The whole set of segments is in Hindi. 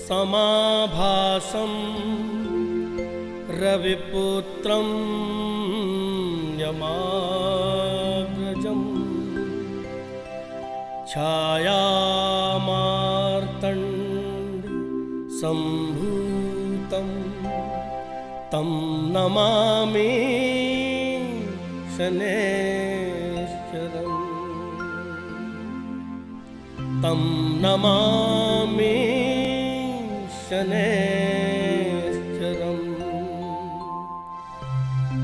समाभासं रविपुत्रं यमाग्रजम् छायामार्तण्ड सम्भूतं तं नमामि शनैश्चरम् तं नमामि शनैश्चरम्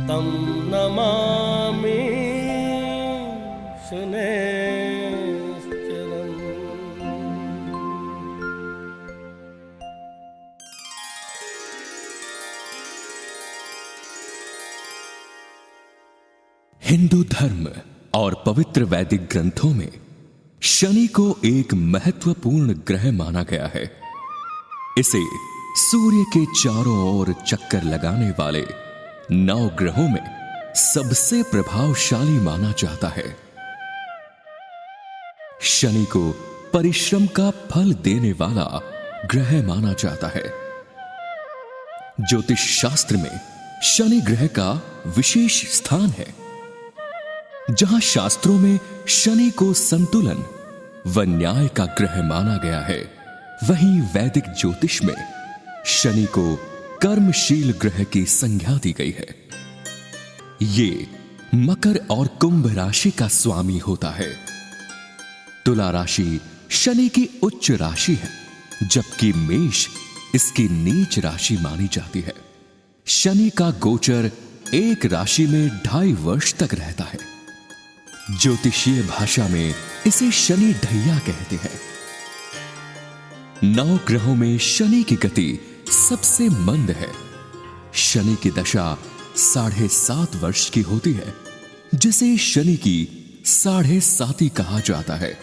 तं नमामि शनैश्चरम्। हिंदू धर्म और पवित्र वैदिक ग्रंथों में शनि को एक महत्वपूर्ण ग्रह माना गया है। इसे सूर्य के चारों ओर चक्कर लगाने वाले 9 ग्रहों में सबसे प्रभावशाली माना जाता है। शनि को परिश्रम का फल देने वाला ग्रह माना जाता है। ज्योतिष शास्त्र में शनि ग्रह का विशेष स्थान है। जहां शास्त्रों में शनि को संतुलन व न्याय का ग्रह माना गया है, वहीं वैदिक ज्योतिष में शनि को कर्मशील ग्रह की संज्ञा दी गई है। ये मकर और कुंभ राशि का स्वामी होता है। तुला राशि शनि की उच्च राशि है, जबकि मेष इसकी नीच राशि मानी जाती है। शनि का गोचर एक राशि में 2.5 वर्ष तक रहता है। ज्योतिषीय भाषा में इसे शनि ढैया कहते हैं। 9 ग्रहों में शनि की गति सबसे मंद है। शनि की दशा 7.5 वर्ष की होती है, जिसे शनि की 7.5 कहा जाता है।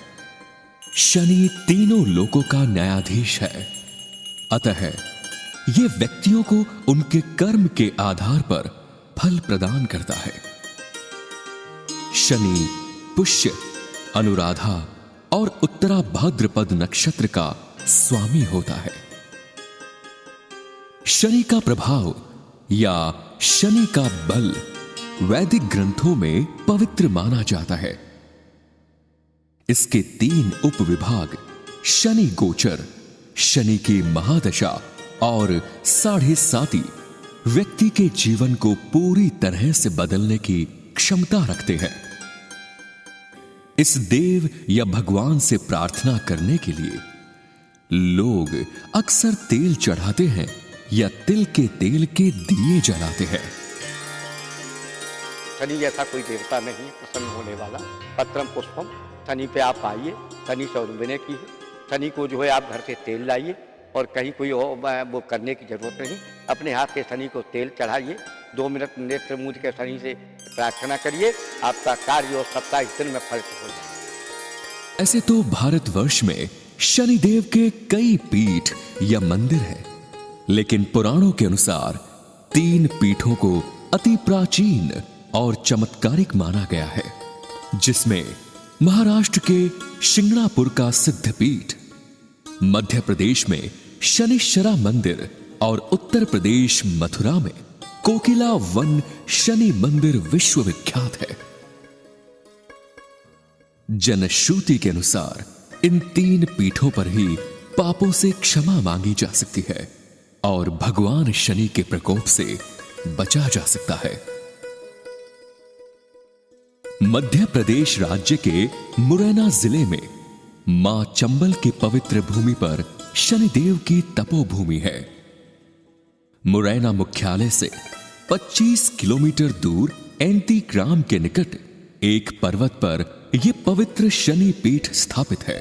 शनि तीनों लोकों का न्यायाधीश है, अतः यह व्यक्तियों को उनके कर्म के आधार पर फल प्रदान करता है। शनि पुष्य, अनुराधा और उत्तरा भाद्रपद नक्षत्र का स्वामी होता है। शनि का प्रभाव या शनि का बल वैदिक ग्रंथों में पवित्र माना जाता है। इसके 3 उपविभाग शनि गोचर, शनि की महादशा और 7.5 व्यक्ति के जीवन को पूरी तरह से बदलने की क्षमता रखते हैं। इस देव या भगवान से प्रार्थना करने के लिए लोग अक्सर तेल चढ़ाते हैं या तिल के तेल के दिए जलाते हैं। शनि जैसा कोई देवता नहीं प्रसन्न होने वाला। पत्रम पुष्पम, शनि पे आप आइए, शनि से विनय की है। शनि को जो है आप घर से तेल लाइए और कहीं कोई वो करने की जरूरत नहीं। अपने हाथ से शनि को तेल चढ़ाइए, 2 मिनट नेत्र मूंद के शनि से प्रार्थना करिए, आपका कार्य और सप्ताह इस दिन में फल हो जाए। ऐसे तो भारतवर्ष में शनिदेव के कई पीठ या मंदिर हैं, लेकिन पुराणों के अनुसार 3 पीठों को अति प्राचीन और चमत्कारिक माना गया है, जिसमें महाराष्ट्र के शिंगणापुर का सिद्धपीठ, मध्य प्रदेश में शनिश्चरा मंदिर और उत्तर प्रदेश मथुरा में कोकिला वन शनि मंदिर विश्वविख्यात है। जनश्रुति के अनुसार इन 3 पीठों पर ही पापों से क्षमा मांगी जा सकती है और भगवान शनि के प्रकोप से बचा जा सकता है। मध्य प्रदेश राज्य के मुरैना जिले में मां चंबल की पवित्र भूमि पर शनिदेव की तपोभूमि है। मुरैना मुख्यालय से 25 किलोमीटर दूर एंती ग्राम के निकट एक पर्वत पर यह पवित्र शनि पीठ स्थापित है।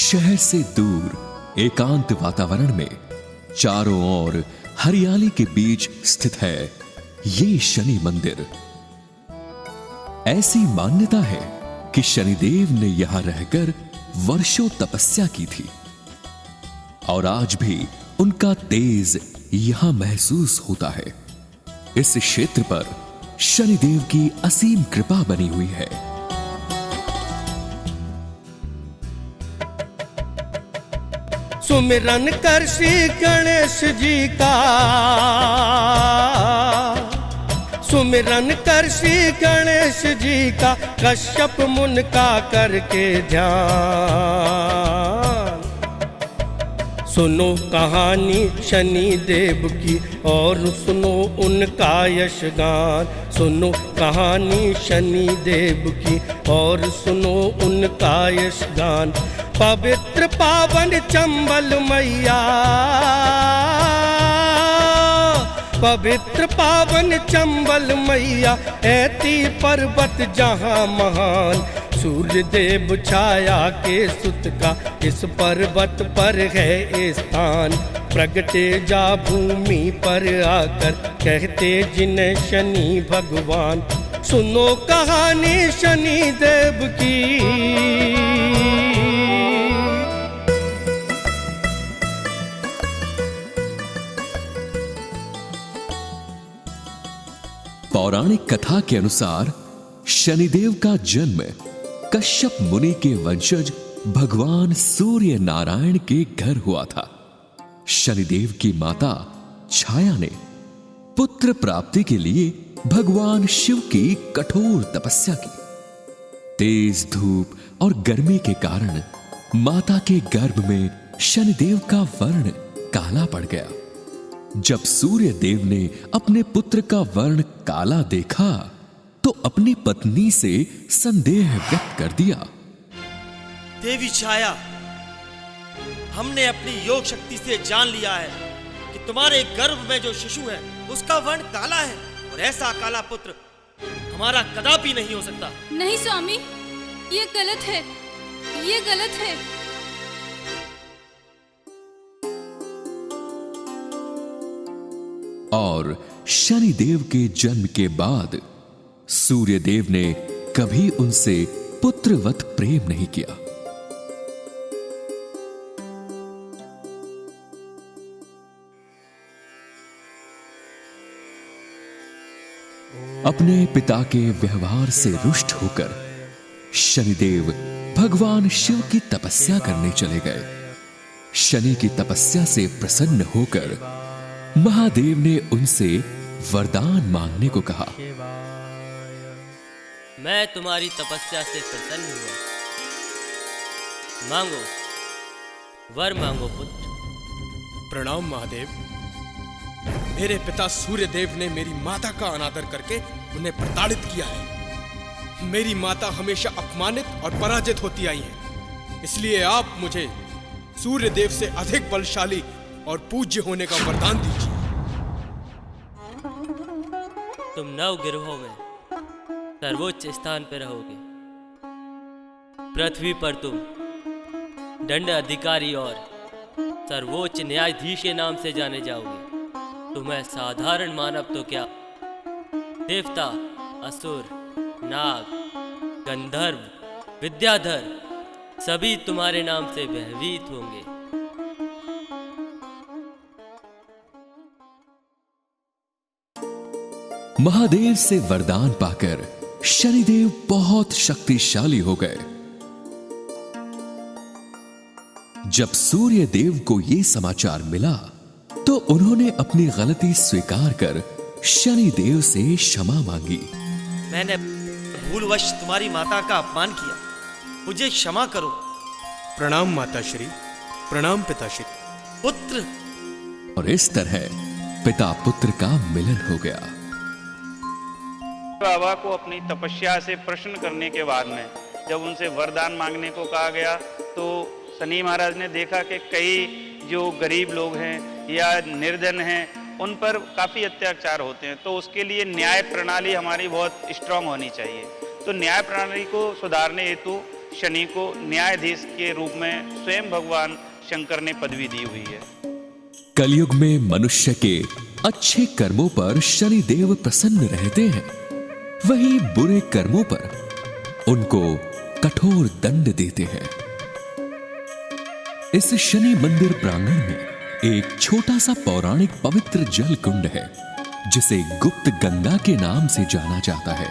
शहर से दूर एकांत वातावरण में चारों ओर हरियाली के बीच स्थित है ये शनि मंदिर। ऐसी मान्यता है कि शनिदेव ने यहां रहकर वर्षों तपस्या की थी और आज भी उनका तेज यहां महसूस होता है। इस क्षेत्र पर शनिदेव की असीम कृपा बनी हुई है। सुमिरन कर श्री गणेश जी का, सुमिरन कर श्री गणेश जी का, कश्यप मुनि का करके ध्यान। सुनो कहानी शनि देव की और सुनो उनका यशगान। सुनो कहानी शनि देव की और सुनो उनका यशगान। पवित्र पावन चंबल मैया, पवित्र पावन चंबल मैया, ऐती पर्वत जहाँ महान। सूर्य देव छाया के सुत का इस पर्वत पर है स्थान। प्रगटे जा भूमि पर आकर कहते जिन्हें शनि भगवान। सुनो कहानी शनि देव की। पौराणिक कथा के अनुसार शनिदेव का जन्म कश्यप मुनि के वंशज भगवान सूर्य नारायण के घर हुआ था। शनिदेव की माता छाया ने पुत्र प्राप्ति के लिए भगवान शिव की कठोर तपस्या की। तेज धूप और गर्मी के कारण माता के गर्भ में शनिदेव का वर्ण काला पड़ गया। जब सूर्य देव ने अपने पुत्र का वर्ण काला देखा तो अपनी पत्नी से संदेह व्यक्त कर दिया। देवी छाया, हमने अपनी योग शक्ति से जान लिया है कि तुम्हारे गर्भ में जो शिशु है उसका वर्ण काला है, और ऐसा काला पुत्र हमारा कदापि नहीं हो सकता। नहीं स्वामी, ये गलत है, ये गलत है। और शनिदेव के जन्म के बाद सूर्यदेव ने कभी उनसे पुत्रवत प्रेम नहीं किया। अपने पिता के व्यवहार से रुष्ट होकर शनिदेव भगवान शिव की तपस्या करने चले गए। शनि की तपस्या से प्रसन्न होकर महादेव ने उनसे वरदान मांगने को कहा। मैं तुम्हारी तपस्या से प्रसन्न हुआ, मांगो, वर मांगो पुत्र। प्रणाम महादेव। मेरे पिता सूर्यदेव ने मेरी माता का अनादर करके उन्हें प्रताड़ित किया है। मेरी माता हमेशा अपमानित और पराजित होती आई है, इसलिए आप मुझे सूर्यदेव से अधिक बलशाली और पूज्य होने का वरदान दीजिए। तुम 9 गिरोहों में सर्वोच्च स्थान पर रहोगे। पृथ्वी पर तुम दंड अधिकारी और सर्वोच्च न्यायाधीश के नाम से जाने जाओगे। तुम्हें साधारण मानव तो क्या, देवता, असुर, नाग, गंधर्व, विद्याधर सभी तुम्हारे नाम से भयभीत होंगे। महादेव से वरदान पाकर शनिदेव बहुत शक्तिशाली हो गए। जब सूर्य देव को यह समाचार मिला तो उन्होंने अपनी गलती स्वीकार कर शनिदेव से क्षमा मांगी। मैंने भूलवश तुम्हारी माता का अपमान किया, मुझे क्षमा करो। प्रणाम माताश्री, प्रणाम पिताश्री। पुत्र। और इस तरह पिता पुत्र का मिलन हो गया। बाबा को अपनी तपस्या से प्रश्न करने के बाद में जब उनसे वरदान मांगने को कहा गया तो शनि महाराज ने देखा कि कई जो गरीब लोग हैं या निर्धन हैं उन पर काफ़ी अत्याचार होते हैं, तो उसके लिए न्याय प्रणाली हमारी बहुत स्ट्रांग होनी चाहिए। तो न्याय प्रणाली को सुधारने हेतु शनि को न्यायाधीश के रूप में स्वयं भगवान शंकर ने पदवी दी हुई है। कलयुग में मनुष्य के अच्छे कर्मों पर शनिदेव प्रसन्न रहते हैं, वहीं बुरे कर्मों पर उनको कठोर दंड देते हैं। इस शनि मंदिर प्रांगण में एक छोटा सा पौराणिक पवित्र जल कुंड है जिसे गुप्त गंगा के नाम से जाना जाता है।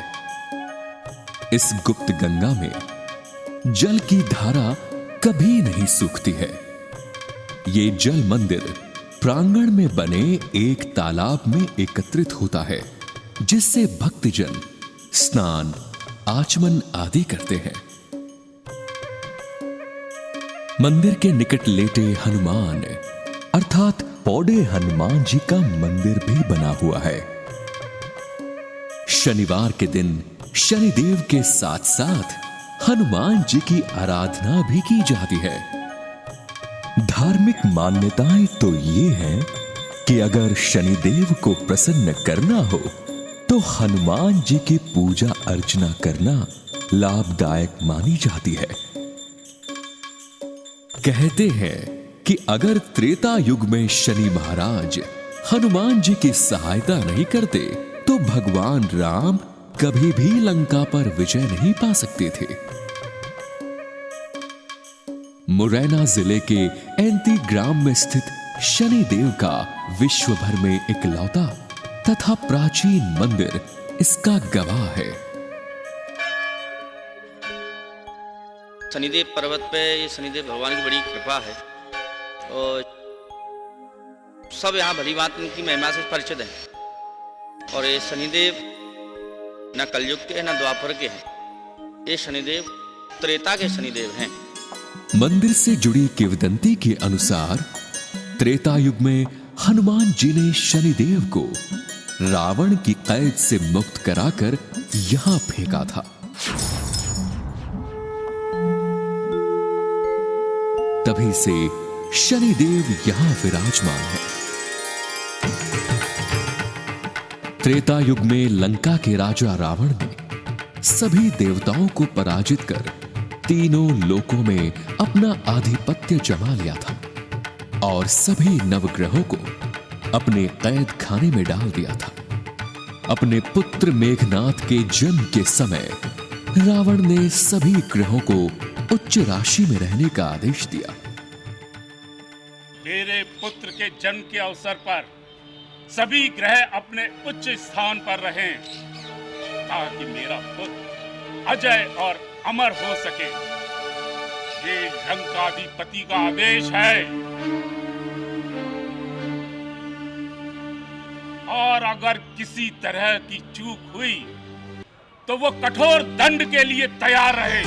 इस गुप्त गंगा में जल की धारा कभी नहीं सूखती है। ये जल मंदिर प्रांगण में बने एक तालाब में एकत्रित होता है, जिससे भक्तजन स्नान, आचमन आदि करते हैं। मंदिर के निकट लेटे हनुमान अर्थात पौड़े हनुमान जी का मंदिर भी बना हुआ है। शनिवार के दिन शनिदेव के साथ साथ हनुमान जी की आराधना भी की जाती है। धार्मिक मान्यताएं तो ये हैं कि अगर शनिदेव को प्रसन्न करना हो तो हनुमान जी की पूजा अर्चना करना लाभदायक मानी जाती है। कहते हैं कि अगर त्रेता युग में शनि महाराज हनुमान जी की सहायता नहीं करते तो भगवान राम कभी भी लंका पर विजय नहीं पा सकते थे। मुरैना जिले के एंती ग्राम में स्थित शनिदेव का विश्व भर में इकलौता तथा प्राचीन मंदिर इसका गवाह है। शनिदेव पर्वत पे ये शनिदेव भगवान की बड़ी कृपा है और सब यहाँ भली बात इनकी महिमा से परिचित है। और ये शनिदेव न कलयुग के न द्वापर के हैं, ये शनिदेव त्रेता के शनिदेव हैं। मंदिर से जुड़ी किंवदंती के अनुसार त्रेता युग में हनुमान जी ने शनिदेव को रावण की कैद से मुक्त कराकर यहां फेंका था। तभी से शनिदेव यहां विराजमान है। त्रेता युग में लंका के राजा रावण ने सभी देवताओं को पराजित कर तीनों लोकों में अपना आधिपत्य जमा लिया था और सभी नवग्रहों को अपने कैद खाने में डाल दिया था। अपने पुत्र मेघनाथ के जन्म के समय रावण ने सभी ग्रहों को उच्च राशि में रहने का आदेश दिया। मेरे पुत्र के जन्म के अवसर पर सभी ग्रह अपने उच्च स्थान पर रहें ताकि मेरा पुत्र अजय और अमर हो सके। ये लंकाधिपति का आदेश है और अगर किसी तरह की चूक हुई तो वो कठोर दंड के लिए तैयार रहे।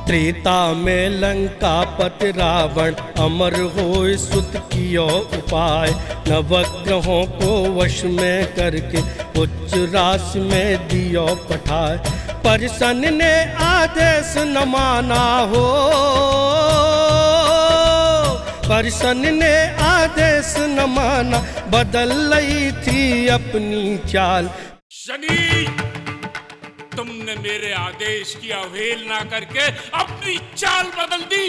त्रेता में लंकापति रावण अमर होए सुत कियो उपाय, नवग्रहों को वश में करके उच्च राशि में दियो पठाए। पर सन ने आदेश न माना हो, पर सन ने आदेश न माना, बदल ली थी अपनी चाल। शनि, तुमने मेरे आदेश की अवहेलना करके अपनी चाल बदल दी।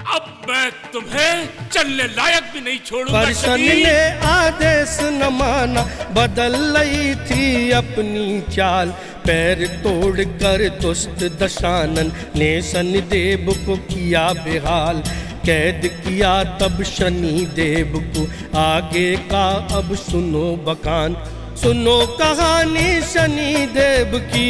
अब मैं तुम्हें चलने लायक भी नहीं छोड़ूंगा। पर शनि ने आदेश न माना, बदल ली थी अपनी चाल। पैर तोड़ कर दुष्ट दशानन ने शनिदेव को किया बेहाल। कैद किया तब शनि देव को, आगे का अब सुनो बखान। सुनो कहानी शनि देव की।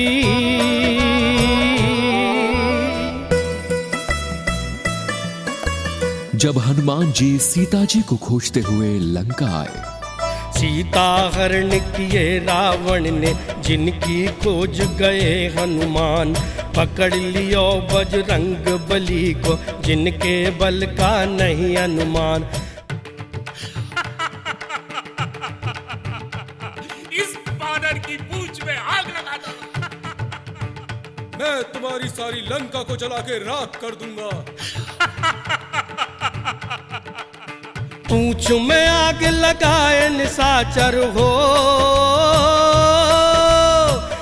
जब हनुमान जी सीता जी को खोजते हुए लंका आए, सीता हरण किए रावण ने, जिनकी खोज गए हनुमान। पकड़ लियो बजरंग बली को, जिनके बल का नहीं अनुमान। इस बानर की पूंछ में आग लगा दो। मैं तुम्हारी सारी लंका को जला के राख कर दूंगा। पूंछ में आग लगाए निशाचर हो,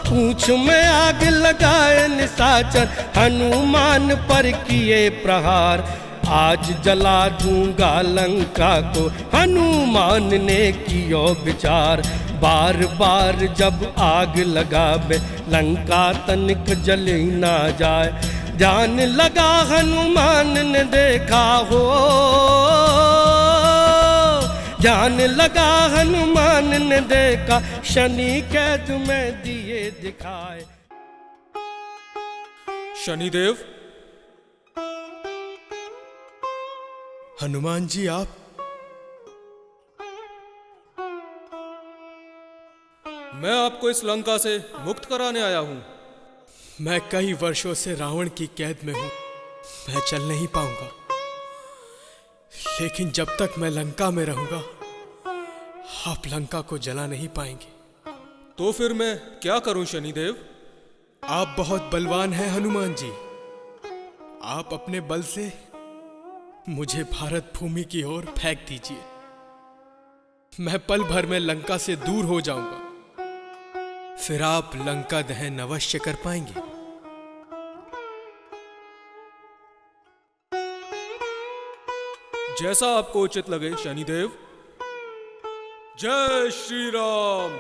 पूंछ में आग लगाए निशाचर, हनुमान पर किए प्रहार। आज जला दूंगा लंका को, हनुमान ने कियो विचार। बार बार जब आग लगावे, लंका तनिक जल ना जाए। ध्यान लगा हनुमान ने देखा हो, ध्यान लगा हनुमान ने देखा, शनि कैद में दिए दिखाए। शनिदेव, हनुमान जी, आप मैं आपको इस लंका से मुक्त कराने आया हूं। मैं कई वर्षों से रावण की कैद में हूं। मैं चल नहीं पाऊंगा, लेकिन जब तक मैं लंका में रहूंगा आप लंका को जला नहीं पाएंगे। तो फिर मैं क्या करूं शनिदेव? आप बहुत बलवान हैं हनुमान जी। आप अपने बल से मुझे भारत भूमि की ओर फेंक दीजिए। मैं पल भर में लंका से दूर हो जाऊंगा, फिर आप लंका दहन अवश्य कर पाएंगे। जैसा आपको उचित लगे शनिदेव। जय श्री राम।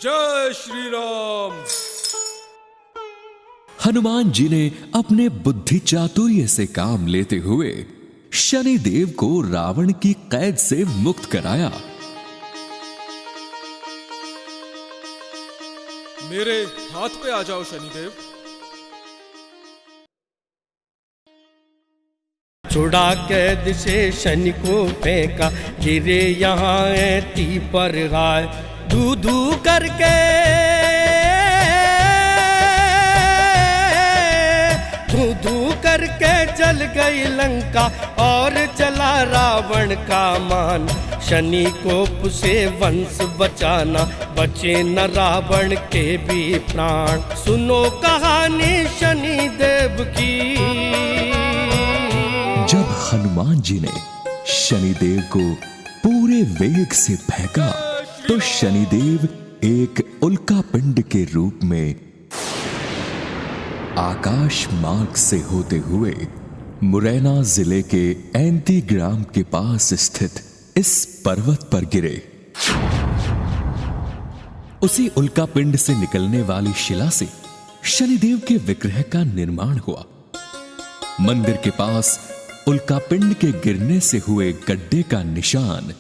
जय श्री राम। हनुमान जी ने अपने बुद्धि चातुर्य से काम लेते हुए शनिदेव को रावण की कैद से मुक्त कराया। मेरे हाथ पे आ जाओ शनिदेव। छुड़ा कैद से शनि को फेंका, गिरे यहाँ ऐती पर राय। धू धू करके जल गई लंका और चला रावण का मान। शनि को से वंश बचाना, बचे न रावण के भी प्राण। सुनो कहानी शनि देव की। जब हनुमान जी ने शनिदेव को पूरे वेग से फेंका तो शनिदेव एक उल्का पिंड के रूप में आकाश मार्ग से होते हुए मुरैना जिले के ऐंती ग्राम के पास स्थित इस पर्वत पर गिरे। उसी उल्का पिंड से निकलने वाली शिला से शनिदेव के विग्रह का निर्माण हुआ। मंदिर के पास उल्का पिंड के गिरने से हुए गड्ढे का निशान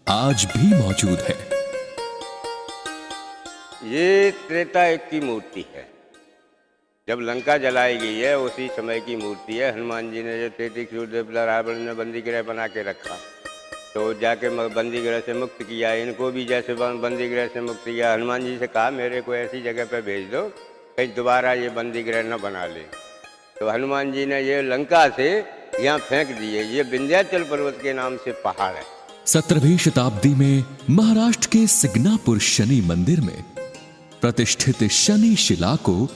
आज भी मौजूद है। ये त्रेता युग की मूर्ति है। जब लंका जलाई गई है उसी समय की मूर्ति है। हनुमान जी ने जो तेती सूर्यदेव रावण ने बंदी गृह बना के रखा, तो जाके बंदी गृह से मुक्त किया। इनको भी जैसे बंदी गृह से मुक्त किया। हनुमान जी से कहा मेरे को ऐसी जगह पे भेज दो कहीं दोबारा ये बंदी गृह न बना ले। तो हनुमान जी ने ये लंका से यहाँ फेंक दिए। ये विंध्याचल पर्वत के नाम से पहाड़ है। 17वीं शताब्दी में महाराष्ट्र के सिग्नापुर शनि मंदिर में प्रतिष्ठित शनि शिला को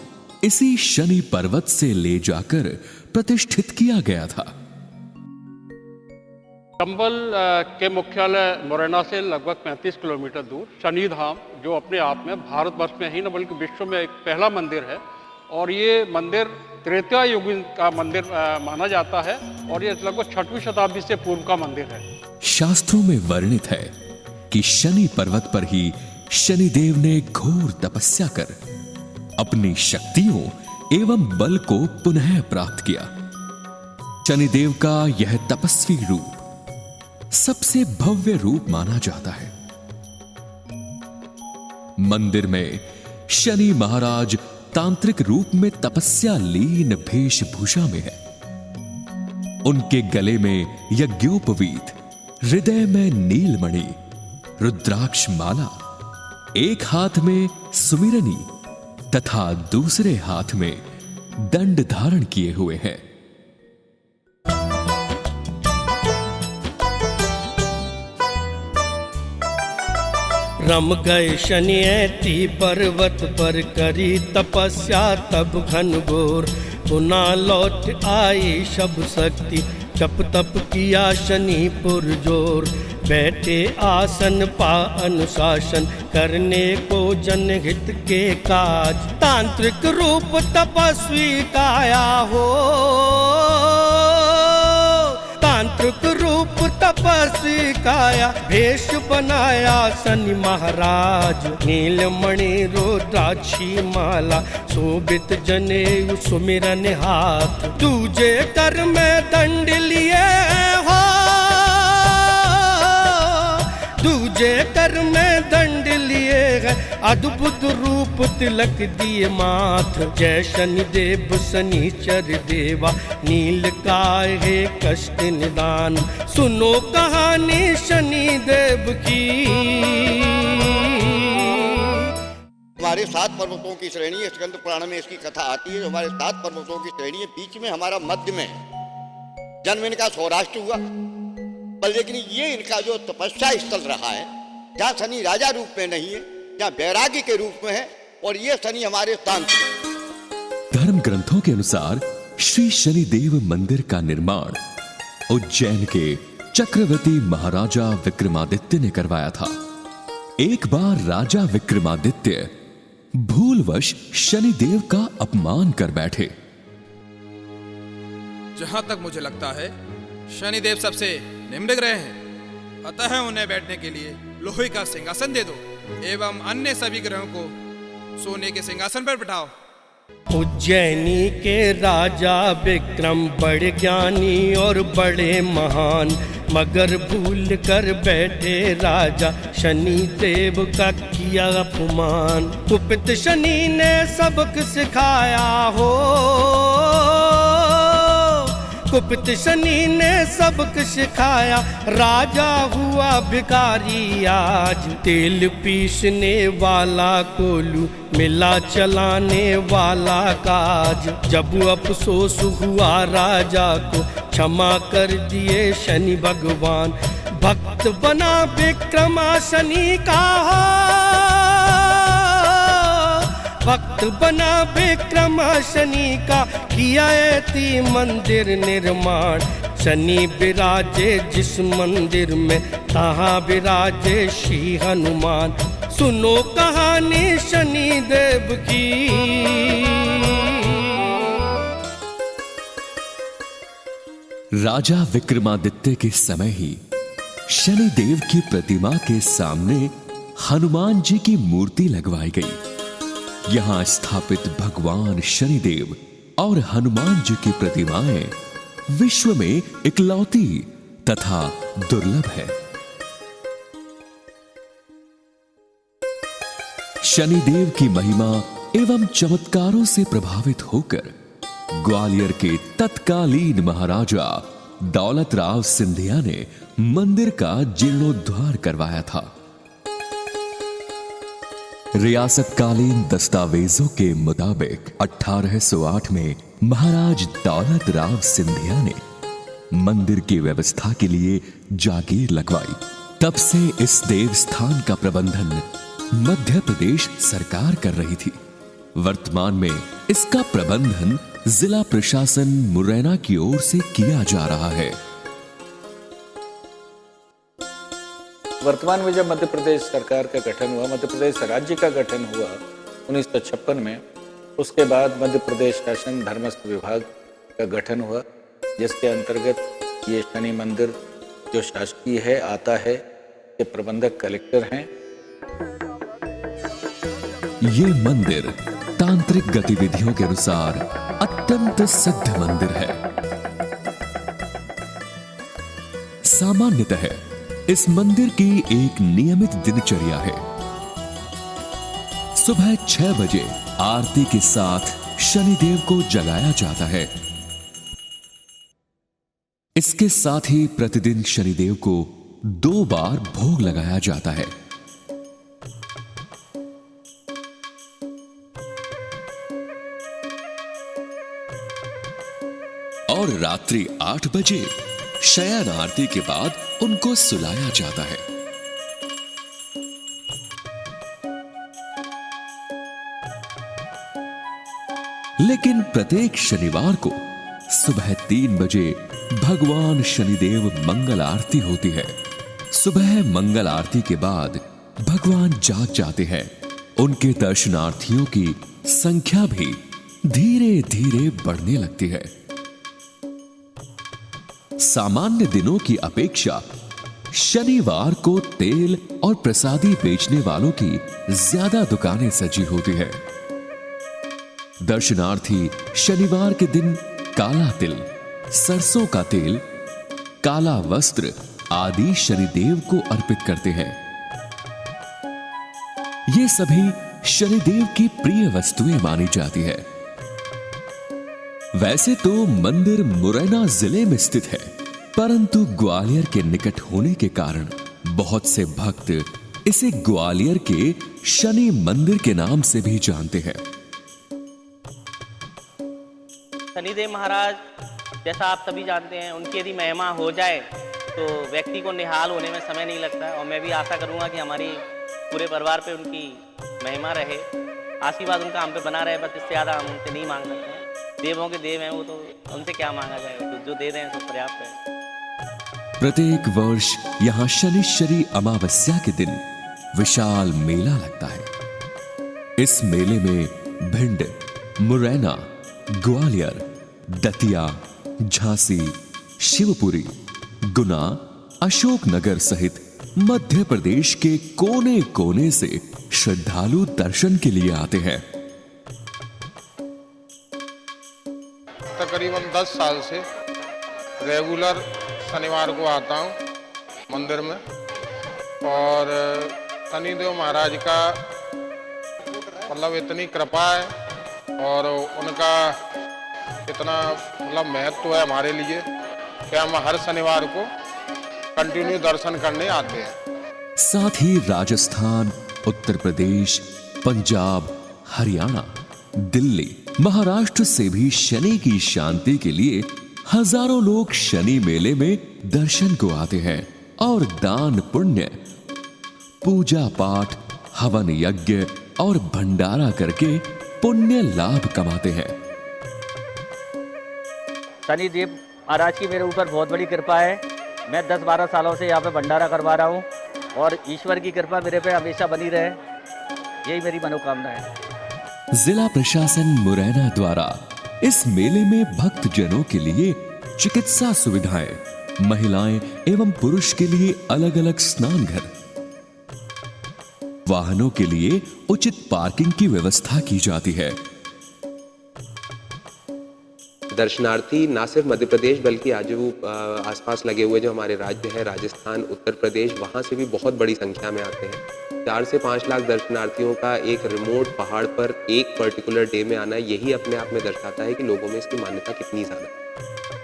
इसी शनि पर्वत से ले जाकर प्रतिष्ठित किया गया था। चंबल के मुख्यालय मुरैना से लगभग 35 किलोमीटर दूर शनि धाम, जो अपने आप में भारतवर्ष में ही न बल्कि विश्व में एक पहला मंदिर है। और ये मंदिर त्रेता युग का मंदिर माना जाता है और ये लगभग 6वीं शताब्दी से पूर्व का मंदिर है। शास्त्रों में वर्णित है कि शनि पर्वत पर ही शनिदेव ने घोर तपस्या कर अपनी शक्तियों एवं बल को पुनः प्राप्त किया। शनिदेव का यह तपस्वी रूप सबसे भव्य रूप माना जाता है। मंदिर में शनि महाराज तांत्रिक रूप में तपस्या लीन वेशभूषा में है। उनके गले में यज्ञोपवीत, हृदय में नीलमणि, रुद्राक्ष माला, एक हाथ में सुमिरनी तथा दूसरे हाथ में दंड धारण किए हुए हैं। रम गए शनि ऐती पर्वत पर, करी तपस्या तब घनघोर। पुनः लौट आई शब शक्ति, जप तप किया शनि पुरजोर। बैठे आसन पा अनुशासन, करने को जनहित के काज। तांत्रिक रूप तपस्वी काया हो, तांत्रिक रूप तपस्वी काया। भेष बनाया शनि महाराज, नीलमणि रुद्राक्षी माला। शोभित जनेऊ सुमिरन हाथ, दूजे कर में दंड लिए हो। दूजे कर में दंड लिए है, अद्भुत रूप तिलक दिए माथ। जय शनिदेव शनिचर देवा, नील काय है कष्ट निदान। सुनो कहानी शनिदेव की। हमारे 7 पर्वतों की श्रेणी है, स्कंद पुराण में इसकी कथा आती है। जो हमारे 7 पर्वतों की श्रेणी है, बीच में हमारा मध्य में जन्म इनका सौराष्ट्र हुआ। पर लेकिन ये इनका जो तपस्या स्थल रहा है, जहाँ शनि राजा रूप में नहीं है, जहाँ वैराग्य के रूप में है, और ये शनि हमारे तांत्रिक। धर्म ग्रंथों के अनुसार श्री शनिदेव मंदिर का निर्माण उज्जैन के चक्रवर्ती महाराजा विक्रमादित्य ने करवाया था। एक बार राजा विक्रमादित्य भूलवश शनिदेव का अपमान कर बैठे। जहां तक मुझे लगता है शनिदेव सबसे निम्न ग्रह हैं, अतः उन्हें बैठने के लिए लोहे का सिंहासन दे दो एवं अन्य सभी ग्रहों को सोने के सिंहासन पर बिठाओ। उज्जैनी के राजा विक्रम बड़े ज्ञानी और बड़े महान, मगर भूल कर बैठे राजा शनि देव का किया अपमान। कुपित शनि ने सबक सिखाया हो, कुपित शनि ने सबक सिखाया, राजा हुआ भिखारी आज। तेल पीसने वाला कोलू मिला चलाने वाला काज। जब अफसोस हुआ राजा को क्षमा कर दिए शनि भगवान। भक्त बना विक्रमा शनि का, भक्त बना विक्रमा शनि का, किया ऐति मंदिर निर्माण। शनि विराजे जिस मंदिर में, तहाँ विराजे श्री हनुमान। सुनो कहानी शनि देव की। राजा विक्रमादित्य के समय ही शनिदेव की प्रतिमा के सामने हनुमान जी की मूर्ति लगवाई गई। यहां स्थापित भगवान शनिदेव और हनुमान जी की प्रतिमाएं विश्व में इकलौती तथा दुर्लभ है। शनिदेव की महिमा एवं चमत्कारों से प्रभावित होकर ग्वालियर के तत्कालीन महाराजा दौलत राव सिंधिया ने मंदिर का जीर्णोद्धार करवाया था। रियासतकालीन दस्तावेजों के मुताबिक 1808 में महाराज दौलत राव सिंधिया ने मंदिर की व्यवस्था के लिए जागीर लगवाई। तब से इस देवस्थान का प्रबंधन मध्य प्रदेश सरकार कर रही थी। वर्तमान में इसका प्रबंधन जिला प्रशासन मुरैना की ओर से किया जा रहा है। वर्तमान में जब मध्य प्रदेश सरकार का गठन हुआ, मध्य प्रदेश राज्य का गठन हुआ 1956 में, उसके बाद मध्य प्रदेश शासन धर्मस्थ विभाग का गठन हुआ, जिसके अंतर्गत ये शनि मंदिर जो शासकीय है आता है, ये प्रबंधक कलेक्टर हैं। ये मंदिर तांत्रिक गतिविधियों के अनुसार अत्यंत सिद्ध मंदिर है। सामान्यतः इस मंदिर की एक नियमित दिनचर्या है। सुबह 6 बजे आरती के साथ शनिदेव को जगाया जाता है। इसके साथ ही प्रतिदिन शनिदेव को 2 बार भोग लगाया जाता है। और रात्रि 8 बजे शयन आरती के बाद उनको सुलाया जाता है। लेकिन प्रत्येक शनिवार को सुबह 3 बजे भगवान शनिदेव मंगल आरती होती है। सुबह मंगल आरती के बाद भगवान जाग जाते हैं। उनके दर्शनार्थियों की संख्या भी धीरे धीरे बढ़ने लगती है। सामान्य दिनों की अपेक्षा शनिवार को तेल और प्रसादी बेचने वालों की ज्यादा दुकानें सजी होती है। दर्शनार्थी शनिवार के दिन काला तिल, सरसों का तेल, काला वस्त्र आदि शनिदेव को अर्पित करते हैं। ये ये सभी शनिदेव की प्रिय वस्तुएं मानी जाती है। वैसे तो मंदिर मुरैना जिले में स्थित है, परंतु ग्वालियर के निकट होने के कारण बहुत से भक्त इसे ग्वालियर के शनि मंदिर के नाम से भी जानते हैं। शनिदेव महाराज जैसा आप सभी जानते हैं, उनकी यदि महिमा हो जाए तो व्यक्ति को निहाल होने में समय नहीं लगता है। और मैं भी आशा करूंगा कि हमारी पूरे परिवार पे उनकी महिमा रहे, आशीर्वाद उनका हम पे बना रहे। बस इससे ज़्यादा हम उनसे नहीं मांग सकते हैं। देवों के देव हैं वो, तो उनसे क्या मांगा जाए, तो जो दे रहे हैं तो पर्याप्त है। प्रत्येक वर्ष यहाँ शनिश्चरी अमावस्या के दिन विशाल मेला लगता है। इस मेले में भिंड, मुरैना, ग्वालियर, दतिया, झांसी, शिवपुरी, गुना, अशोकनगर सहित मध्य प्रदेश के कोने कोने से श्रद्धालु दर्शन के लिए आते हैं। तकरीबन 10 साल से रेगुलर शनिवार को आता हूँ मंदिर में, और शनिदेव महाराज का मतलब इतनी कृपा है और उनका इतना मतलब महत्व है हमारे लिए कि हम हर शनिवार को कंटिन्यू दर्शन करने आते हैं। साथ ही राजस्थान, उत्तर प्रदेश, पंजाब, हरियाणा, दिल्ली, महाराष्ट्र से भी शनि की शांति के लिए हजारों लोग शनि मेले में दर्शन को आते हैं और दान पुण्य, पूजा पाठ, हवन यज्ञ और भंडारा करके पुण्य लाभ कमाते हैं। शनिदेव महाराज की मेरे ऊपर बहुत बड़ी कृपा है। मैं 10-12 सालों से यहाँ पे भंडारा करवा रहा हूँ और ईश्वर की कृपा मेरे पे हमेशा बनी रहे, यही मेरी मनोकामना है। जिला प्रशासन मुरैना द्वारा इस मेले में भक्त जनों के लिए चिकित्सा सुविधाएं, महिलाएं एवं पुरुष के लिए अलग अलग स्नान घर, वाहनों के लिए उचित पार्किंग की व्यवस्था की जाती है। दर्शनार्थी ना सिर्फ मध्य प्रदेश बल्कि आजू आसपास लगे हुए जो हमारे राज्य हैं, राजस्थान, उत्तर प्रदेश, वहाँ से भी बहुत बड़ी संख्या में आते हैं। 4 से 5 लाख दर्शनार्थियों का एक रिमोट पहाड़ पर एक पर्टिकुलर डे में आना, यही अपने आप में दर्शाता है कि लोगों में इसकी मान्यता कितनी ज़्यादा है।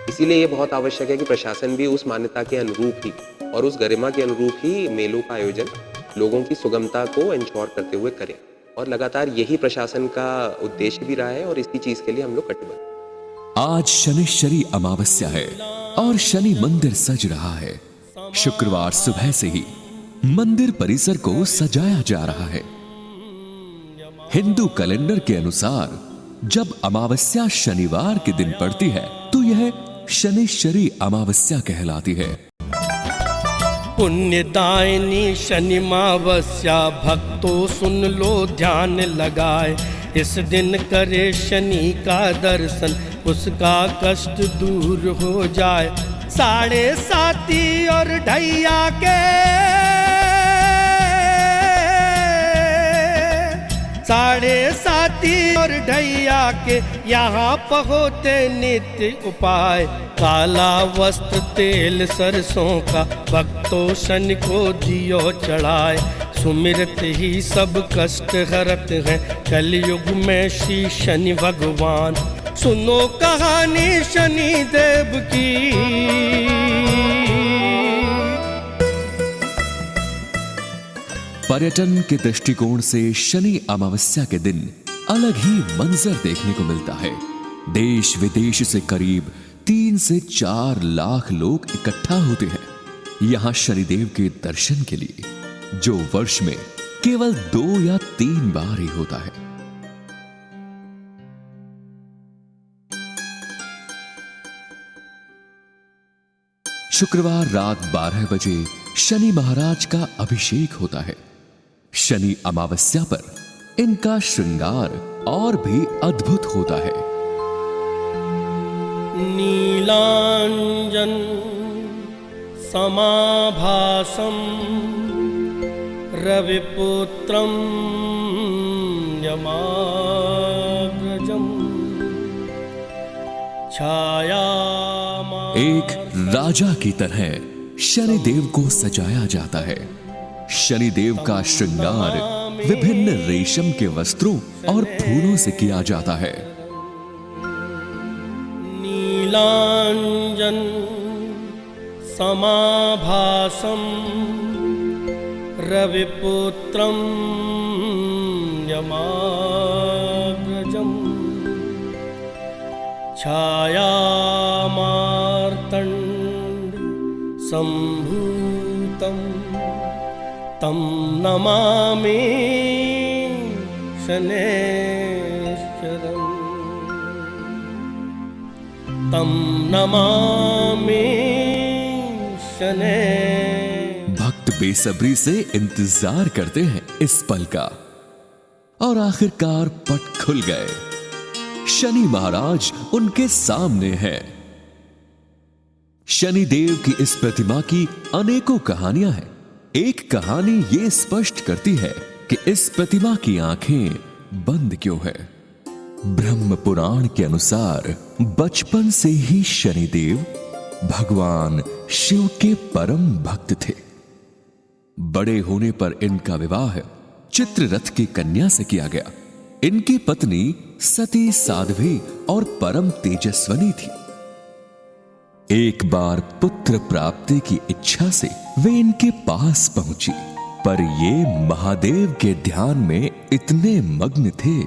इसीलिए ये बहुत आवश्यक है कि प्रशासन भी उस मान्यता के अनुरूप ही और उस गरिमा के अनुरूप ही मेलों का आयोजन लोगों की सुगमता को इंश्योर करते हुए करें, और लगातार यही प्रशासन का उद्देश्य भी रहा है और इसी चीज़ के लिए हम लोग कटिबद्ध। आज शनिश्चरी अमावस्या है और शनि मंदिर सज रहा है। शुक्रवार सुबह से ही मंदिर परिसर को सजाया जा रहा है। हिंदू कैलेंडर के अनुसार जब अमावस्या शनिवार के दिन पड़ती है तो यह शनिश्चरी अमावस्या कहलाती है। पुण्यदायिनी शनिमावस्या भक्तों सुन लो ध्यान लगाए, इस दिन करे शनि का दर्शन उसका कष्ट दूर हो जाए। 7:30 और ढैया के 7:30 और ढैया के यहाँ पहोते नित्य उपाय। काला वस्त्र तेल सरसों का भक्तों शनि को दियो चढ़ाए। सुमिरत ही सब कष्ट हरत हैं कलयुग में श्री शनि भगवान। सुनो कहानी शनि देव की, पर्यटन के दृष्टिकोण से शनि अमावस्या के दिन अलग ही मंजर देखने को मिलता है। देश विदेश से करीब 3 से 4 लाख लोग इकट्ठा होते हैं यहाँ शनिदेव के दर्शन के लिए, जो वर्ष में केवल 2 या 3 बार ही होता है। शुक्रवार रात 12 बजे शनि महाराज का अभिषेक होता है। शनि अमावस्या पर इनका श्रृंगार और भी अद्भुत होता है। नीलांजन समाभासम रविपुत्रम यमाग्रजम छाया। एक राजा की तरह शनिदेव को सजाया जाता है। शनिदेव का श्रृंगार विभिन्न रेशम के वस्त्रों और फूलों से किया जाता है। नीलांजन समाभासम रविपुत्रम यमाग्रजम छायामार्तंड संभूतम तम नमामि शनैश्चरम् तम नमामि शनैश्चरम्। भक्त बेसब्री से इंतजार करते हैं इस पल का और आखिरकार पट खुल गए। शनि महाराज उनके सामने हैं। शनि देव की इस प्रतिमा की अनेकों कहानियां हैं। एक कहानी ये स्पष्ट करती है कि इस प्रतिमा की आंखें बंद क्यों है। ब्रह्म पुराण के अनुसार बचपन से ही शनिदेव भगवान शिव के परम भक्त थे। बड़े होने पर इनका विवाह चित्ररथ की कन्या से किया गया। इनकी पत्नी सती साध्वी और परम तेजस्वनी थी। एक बार पुत्र प्राप्ति की इच्छा से वे इनके पास पहुंची, पर ये महादेव के ध्यान में इतने मग्न थे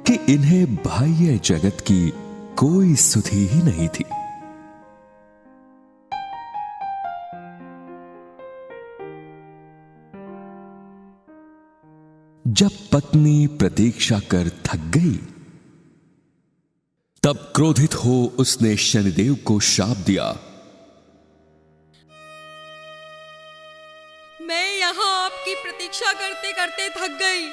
कि इन्हें बाह्य जगत की कोई सुधि ही नहीं थी। जब पत्नी प्रतीक्षा कर थक गई, तब क्रोधित हो उसने शनिदेव को शाप दिया। मैं यहाँ आपकी प्रतीक्षा करते करते थक गई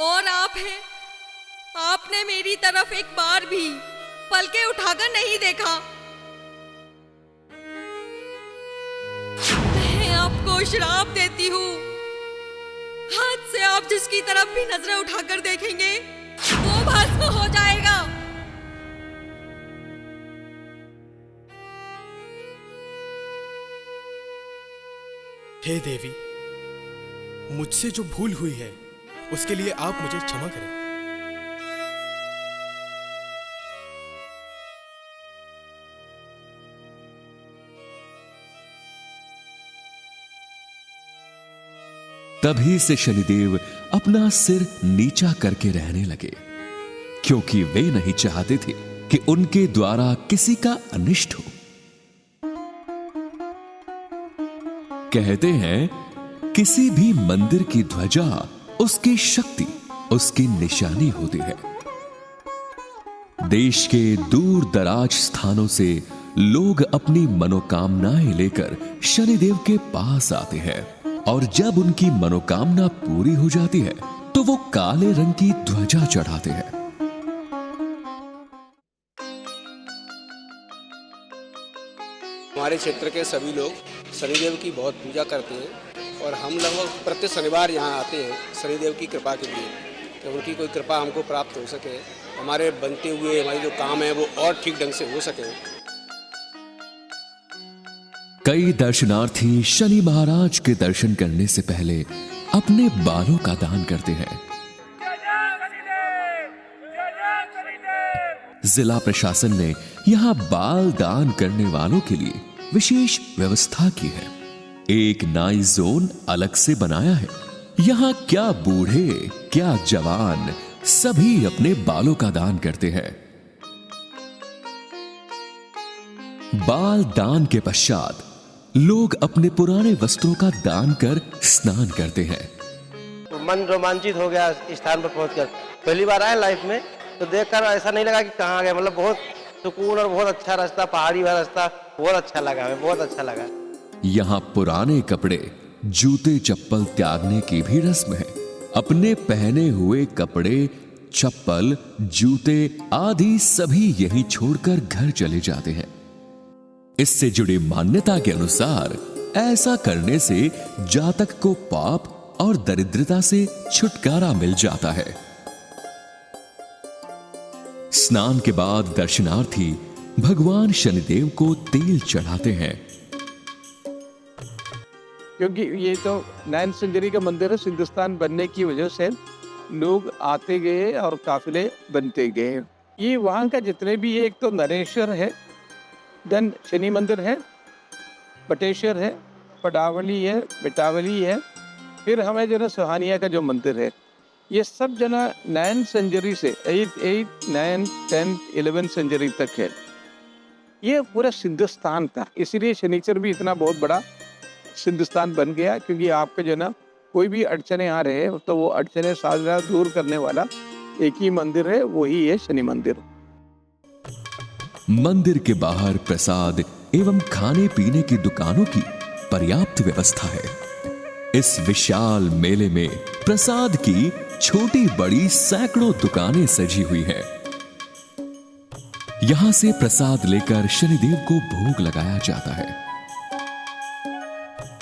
और आपने मेरी तरफ एक बार भी पलके उठाकर नहीं देखा। मैं आपको श्राप देती हूँ, आज से आप जिसकी तरफ भी नजरें उठाकर देखेंगे वो भस्म हो जाएगा। हे देवी, मुझसे जो भूल हुई है उसके लिए आप मुझे क्षमा करें। तभी से शनिदेव अपना सिर नीचा करके रहने लगे, क्योंकि वे नहीं चाहते थे कि उनके द्वारा किसी का अनिष्ट हो। कहते हैं किसी भी मंदिर की ध्वजा उसकी शक्ति, उसकी निशानी होती है। देश के दूर दराज स्थानों से लोग अपनी मनोकामनाएं लेकर शनिदेव के पास आते हैं और जब उनकी मनोकामना पूरी हो जाती है तो वो काले रंग की ध्वजा चढ़ाते हैं। हमारे क्षेत्र के सभी लोग शनिदेव की बहुत पूजा करते हैं और हम लगभग प्रत्येक शनिवार यहाँ आते हैं शनिदेव की कृपा के लिए, कि उनकी कोई कृपा हमको प्राप्त हो सके, हमारे बनते हुए हमारे जो काम है वो और ठीक ढंग से हो सके। कई दर्शनार्थी शनि महाराज के दर्शन करने से पहले अपने बालों का दान करते हैं। जिला प्रशासन ने यहाँ बाल दान करने वालों के लिए विशेष व्यवस्था की है। एक नाई जोन अलग से बनाया है। यहाँ क्या बूढ़े क्या जवान सभी अपने बालों का दान करते हैं। बाल दान के पश्चात लोग अपने पुराने वस्त्रों का दान कर स्नान करते हैं। तो मन रोमांचित हो गया इस स्थान पर पहुंचकर। पहली बार आए लाइफ में तो देखकर ऐसा नहीं लगा कि कहाँ गए, मतलब बहुत सुकून और बहुत अच्छा रास्ता, पहाड़ी वाला रास्ता, बहुत अच्छा लगा, हमें बहुत अच्छा लगा। यहाँ पुराने कपड़े जूते चप्पल त्यागने की भी रस्म है। अपने पहने हुए कपड़े चप्पल जूते आदि सभी यहीं छोड़कर घर चले जाते हैं। इससे जुड़ी मान्यता के अनुसार ऐसा करने से जातक को पाप और दरिद्रता से छुटकारा मिल जाता है। स्नान के बाद दर्शनार्थी भगवान शनिदेव को तेल चढ़ाते हैं। क्योंकि ये तो 9th सेंचुरी का मंदिर है। सिंधुस्तान बनने की वजह से लोग आते गए और काफिले बनते गए। ये वहाँ का जितने भी, एक तो नरेश्वर है, देन शनि मंदिर है, बटेश्वर है, पडावली है, बिटावली है, फिर हमें जो है सुहानिया का जो मंदिर है, ये सब जना 9th सेंचुरी से 8th, 9th, 10th, 11th century तक है। ये पूरा सिंधुस्तान था, इसीलिए शनिचर भी इतना बहुत बड़ा सिंधुस्तान बन गया, क्योंकि आपका जो ना कोई भी अड़चने आ रहे हैं तो वो अड़चने सारा दूर करने वाला एक ही मंदिर है, वही है शनि मंदिर। मंदिर के बाहर प्रसाद एवं खाने पीने की दुकानों की पर्याप्त व्यवस्था है। इस विशाल मेले में प्रसाद की छोटी बड़ी सैकड़ों दुकानें सजी हुई हैं। यहां से प्रसाद लेकर शनिदेव को भोग लगाया जाता है।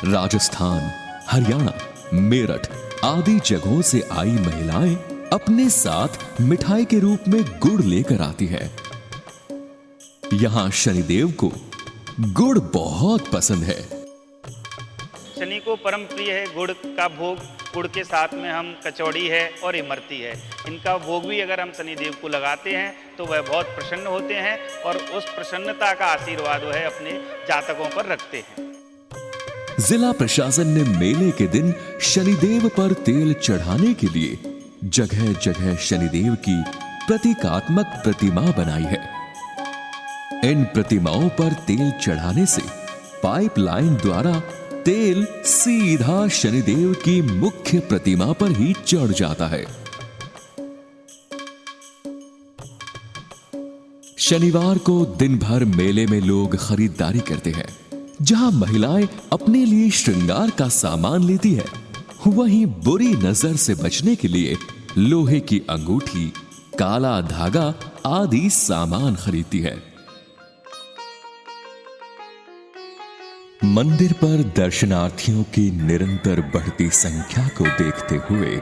राजस्थान, हरियाणा, मेरठ आदि जगहों से आई महिलाएं अपने साथ मिठाई के रूप में गुड़ लेकर आती है। यहां शनिदेव को गुड़ बहुत पसंद है। शनि को परम प्रिय है गुड़ का भोग। गुड़ के साथ में हम कचौड़ी है और इमरती है, इनका भोग भी अगर हम शनिदेव को लगाते हैं तो वह बहुत प्रसन्न होते हैं और उस प्रसन्नता का आशीर्वाद वह अपने जातकों पर रखते हैं। जिला प्रशासन ने मेले के दिन शनिदेव पर तेल चढ़ाने के लिए जगह जगह शनिदेव की प्रतीकात्मक प्रतिमा बनाई है। इन प्रतिमाओं पर तेल चढ़ाने से पाइपलाइन द्वारा तेल सीधा शनिदेव की मुख्य प्रतिमा पर ही चढ़ जाता है। शनिवार को दिन भर मेले में लोग खरीदारी करते हैं। जहां महिलाएं अपने लिए श्रृंगार का सामान लेती है, वहीं बुरी नजर से बचने के लिए लोहे की अंगूठी, काला धागा आदि सामान खरीदती है। मंदिर पर दर्शनार्थियों की निरंतर बढ़ती संख्या को देखते हुए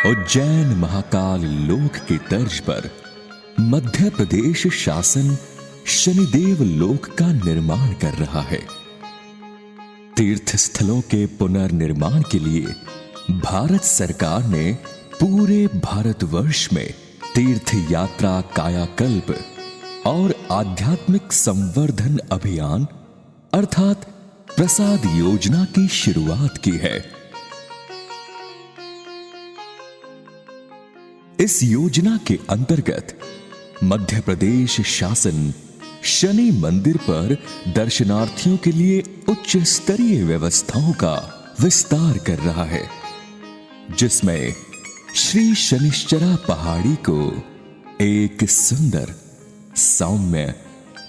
उज्जैन महाकाल लोक की तर्ज पर मध्य प्रदेश शासन शनिदेव लोक का निर्माण कर रहा है। तीर्थ स्थलों के पुनर्निर्माण के लिए भारत सरकार ने पूरे भारतवर्ष में तीर्थ यात्रा कायाकल्प और आध्यात्मिक संवर्धन अभियान अर्थात प्रसाद योजना की शुरुआत की है। इस योजना के अंतर्गत मध्य प्रदेश शासन शनि मंदिर पर दर्शनार्थियों के लिए उच्च स्तरीय व्यवस्थाओं का विस्तार कर रहा है, जिसमें श्री शनिश्चरा पहाड़ी को एक सुंदर, सौम्य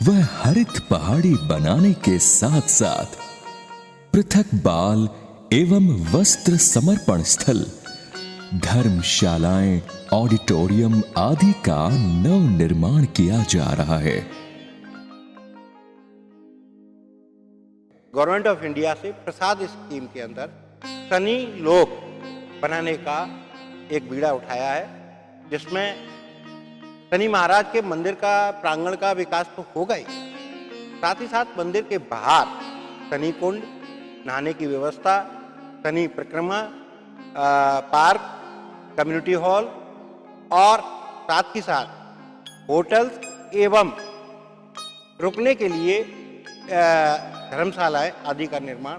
व हरित पहाड़ी बनाने के साथ साथ पृथक बाल एवं वस्त्र समर्पण स्थल, धर्मशालाएं, ऑडिटोरियम आदि का नव निर्माण किया जा रहा है। गवर्नमेंट ऑफ इंडिया से प्रसाद स्कीम के अंदर शनि लोक बनाने का एक बीड़ा उठाया है, जिसमें शनि महाराज के मंदिर का प्रांगण का विकास तो होगा ही, साथ ही साथ मंदिर के बाहर शनि कुंड, नहाने की व्यवस्था, शनि परिक्रमा, पार्क, कम्युनिटी हॉल और साथ ही साथ होटल्स एवं रुकने के लिए धर्मशालाएं आदि का निर्माण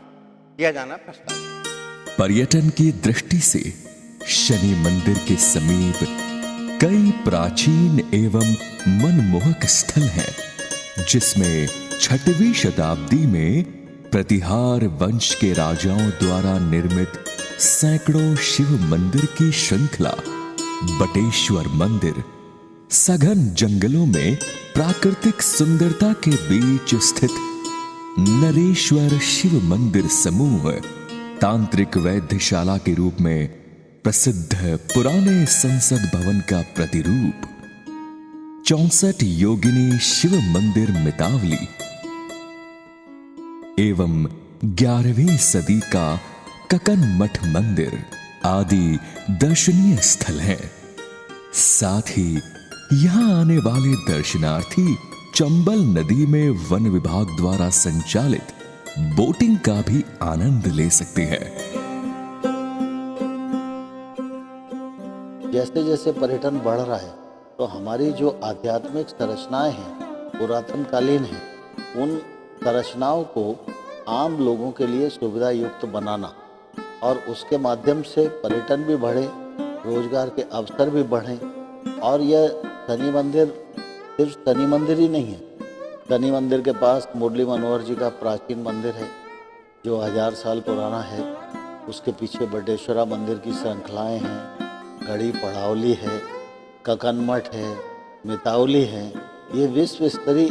किया जाना प्रस्तावित है। पर्यटन की दृष्टि से शनि मंदिर के समीप कई प्राचीन एवं मनमोहक स्थल हैं, जिसमें 6वीं शताब्दी में प्रतिहार वंश के राजाओं द्वारा निर्मित सैकड़ों शिव मंदिर की श्रृंखला, बटेश्वर मंदिर, सघन जंगलों में प्राकृतिक सुंदरता के बीच स्थित नरेश्वर शिव मंदिर समूह, तांत्रिक वैद्यशाला के रूप में प्रसिद्ध पुराने संसद भवन का प्रतिरूप, 64 योगिनी शिव मंदिर मितावली एवं 11वीं सदी का ककन मठ मंदिर आदि दर्शनीय स्थल हैं। साथ ही यहां आने वाले दर्शनार्थी चंबल नदी में वन विभाग द्वारा संचालित बोटिंग का भी आनंद ले सकती है। जैसे जैसे पर्यटन बढ़ रहा है तो हमारी जो आध्यात्मिक संरचनाएं हैं, पुरातन कालीन हैं, उन संरचनाओं को आम लोगों के लिए सुविधा युक्त बनाना और उसके माध्यम से पर्यटन भी बढ़े, रोजगार के अवसर भी बढ़ें। और यह शनि मंदिर सिर्फ शनि मंदिर ही नहीं है। शनि मंदिर के पास मुरली मनोहर जी का प्राचीन मंदिर है जो 1000 साल पुराना है। उसके पीछे बटेश्वरा मंदिर की श्रृंखलाएँ हैं, गढ़ी पड़ावली है, ककनमठ है, मितावली है। ये विश्व स्तरीय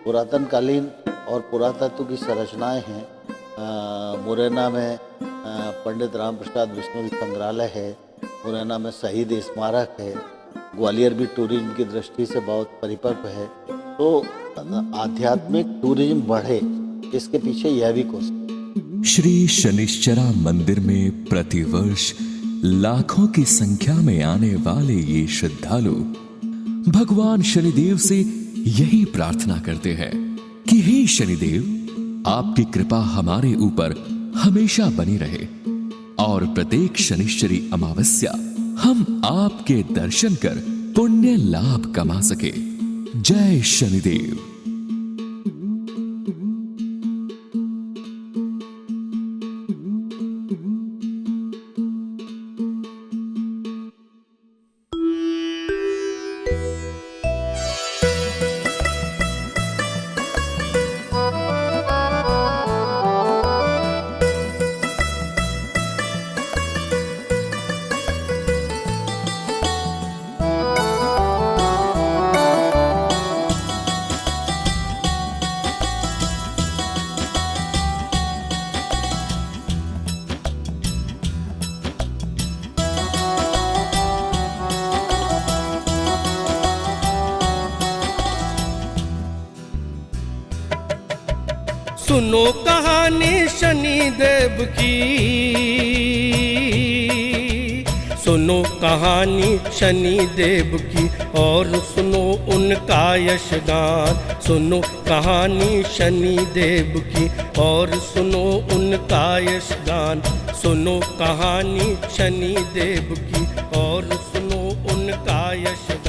पुरातन कालीन और पुरातत्व की संरचनाएँ हैं। मुरैना में पंडित राम प्रसाद विष्णु संग्रहालय है, मुरैना में शहीद स्मारक है, ग्वालियर भी टूरिज्म की दृष्टि से बहुत परिपक्व है। तो आध्यात्मिक टूरिज्म बढ़े, इसके पीछे यह भी कोशिश। श्री शनिश्चरा मंदिर में प्रतिवर्ष लाखों की संख्या में आने वाले ये श्रद्धालु भगवान शनिदेव से यही प्रार्थना करते हैं कि हे शनिदेव, आपकी कृपा हमारे ऊपर हमेशा बनी रहे और प्रत्येक शनिश्चरी अमावस्या हम आपके दर्शन कर पुण्य लाभ कमा सके। जय शनिदेव। सुनो कहानी शनिदेव की, सुनो कहानी शनिदेव की और सुनो उनका यशगान। सुनो कहानी शनिदेव की और सुनो उनका यशगान। सुनो कहानी शनिदेव की और सुनो उनका यशगान।